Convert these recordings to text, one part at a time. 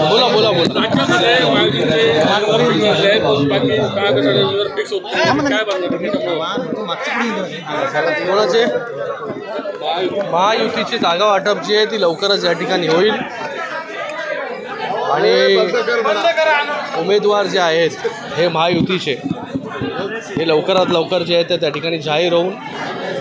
बोला बोला बोला कोणाचे महायुतीची जागा वाटप जी आहे ती लवकरच या ठिकाणी होईल आणि उमेदवार जे आहेत हे महायुतीचे हे लवकरात लवकर जे आहे ते त्या ठिकाणी जाहीर होऊन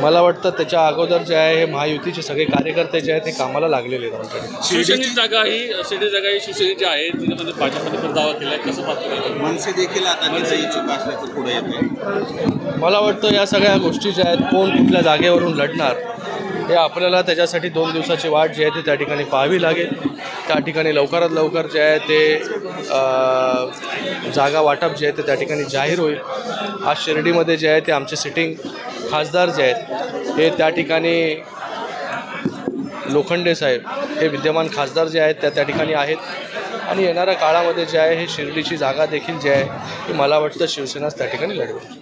मला वाटतं त्याच्या अगोदर जे आहे हे महायुतीचे सगळे कार्यकर्ते जे आहेत ते कामाला लागलेले आहेत. शिवसेनेची जागा ही शिवसेनेची आहे त्याच्यामध्ये भाजपने पण दावा केला आहे, कसं पाहतो? मनसे देखील आता इच्छुक असल्याचं पुढे येते. मला वाटतं या सगळ्या गोष्टी ज्या आहेत कोण कुठल्या जागेवरून लढणार हे आपल्याला त्याच्यासाठी 2 दिवसाची वाट जी आहे ती त्या ठिकाणी पाहावी लागेल. त्या ठिकाणी लवकरात लवकर जे आहे ते जागा वाटप जे आहे ते त्या ठिकाणी जाहीर होईल. आज शिर्डीमध्ये जे आहे ते आमचे सिटिंग खासदार जे आहेत हे त्या ठिकाणी लोखंडे साहेब हे विद्यमान खासदार जे आहेत त्या ठिकाणी आहेत आणि येणाऱ्या काळामध्ये जे आहे हे शिर्डीची जागा देखील जी आहे ती मला वाटतं शिवसेनाच त्या ठिकाणी लढवेल.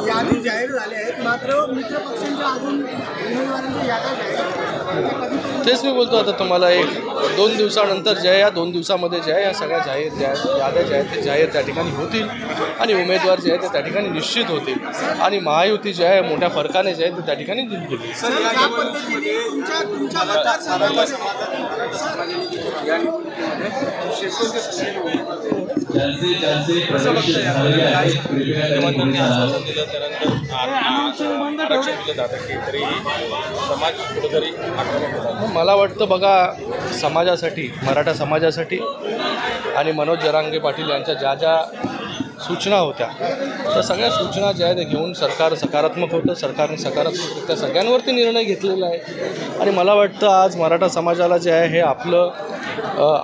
यादी जाहीर झाले आहेत मात्र मित्र पक्षांच्या अजून उमेदवारांची यादी जाहीर तेच मी बोलतो आता तुम्हाला 1-2 दिवसानंतर जे आहे या 2 दिवसामध्ये जे आहे या सगळ्या याद्या ज्या आहेत ते जाहीर त्या ठिकाणी होतील आणि उमेदवार जे आहे ते त्या ठिकाणी निश्चित होतील आणि महायुती जे आहे मोठ्या फरकाने जे आहे ते त्या ठिकाणी जिंकली. मला वाटतं बघा समाजासाठी मराठा समाजासाठी आणि मनोज जरांगे पाटील यांच्या ज्या ज्या सूचना होत्या त्या सगळ्या सूचना ज्या आहेत घेऊन सरकार सकारात्मक होतं. सरकारने सकारात्मकरित्या सगळ्यांवरती निर्णय घेतलेला आहे आणि मला वाटतं आज मराठा समाजाला जे आहे हे आपलं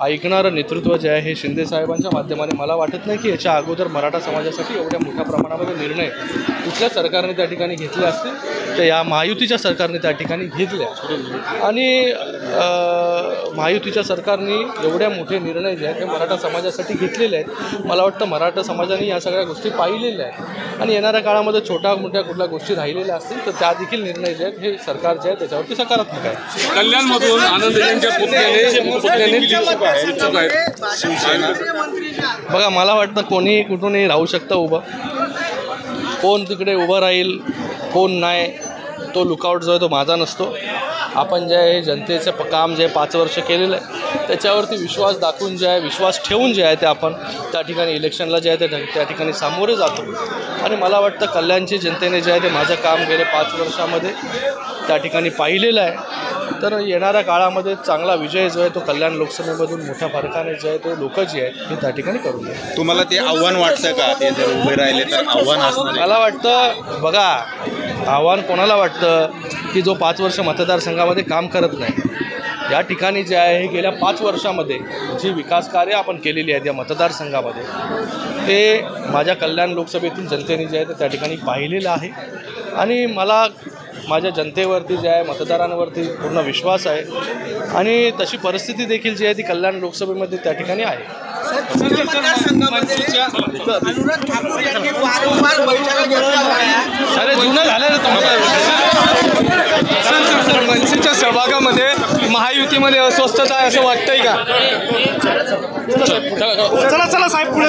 ऐकणारं नेतृत्व जे आहे हे शिंदे साहेबांच्या माध्यमाने मला वाटत नाही की याच्या अगोदर मराठा समाजासाठी एवढ्या मोठ्या प्रमाणामध्ये निर्णय कुठल्या सरकारने त्या ठिकाणी घेतले असतील तर या महायुतीच्या सरकारने त्या ठिकाणी घेतल्या आणि महायुतीच्या सरकारने एवढ्या मोठे निर्णय जे आहेत हे मराठा समाजासाठी घेतलेले आहेत. मला वाटतं मराठा समाजाने या सगळ्या गोष्टी पाहिलेल्या आहेत आणि येणाऱ्या काळामध्ये छोट्या मोठ्या कुठल्या गोष्टी राहिलेल्या असतील तर त्या देखील निर्णय जे आहेत हे सरकार जे आहे त्याच्यावरती सकारात्मक आहे. कल्याणमधून आनंद यांच्या पुतण्याने बघा मला वाटतं कोणी कुठूनही राहू शकतं उभं, कोण तिकडे उभं राहील कोण नाही तो लुकआउट जो आहे तो माझा नसतो. आपण जे आहे जनतेचं काम जे 5 वर्ष केलेलं आहे त्याच्यावरती विश्वास दाखवून जे आहे विश्वास ठेवून जे आहे ते आपण त्या ठिकाणी इलेक्शनला जे आहे ते त्या ठिकाणी सामोरे जातो आणि मला वाटतं कल्याणची जनतेने जे आहे ते माझं काम गेले 5 वर्षामध्ये त्या ठिकाणी पाहिलेलं आहे. तर येणाऱ्या काळामध्ये चांगला विजय जो आहे तो कल्याण लोकसभेमधून मोठ्या फरकाने जे आहे ते लोक जे आहेत हे त्या ठिकाणी करून देतात. तुम्हाला ते आव्हान वाटतं का ते जर उभे राहिले तर आव्हान असणार? मला वाटतं बघा आव्हान कोणाला वाटतं की जो 5 वर्ष मतदारसंघामध्ये काम करत नाही. या ठिकाणी जे आहे हे गेल्या 5 वर्षामध्ये जी विकास कार्य आपण केलेली आहेत या मतदारसंघामध्ये ते माझ्या कल्याण लोकसभेतील जनतेने जे आहे ते त्या ठिकाणी पाहिलेलं आहे आणि मला माझ्या जनतेवरती जे आहे मतदारांवरती पूर्ण विश्वास आहे आणि तशी परिस्थिती देखील जी आहे ती कल्याण लोकसभेमध्ये त्या ठिकाणी आहे. अरे जुनं झालं ना मनसेच्या सहभागामध्ये महायुतीमध्ये अस्वस्थता आहे असं वाटतंय का? चला साहेब पुढे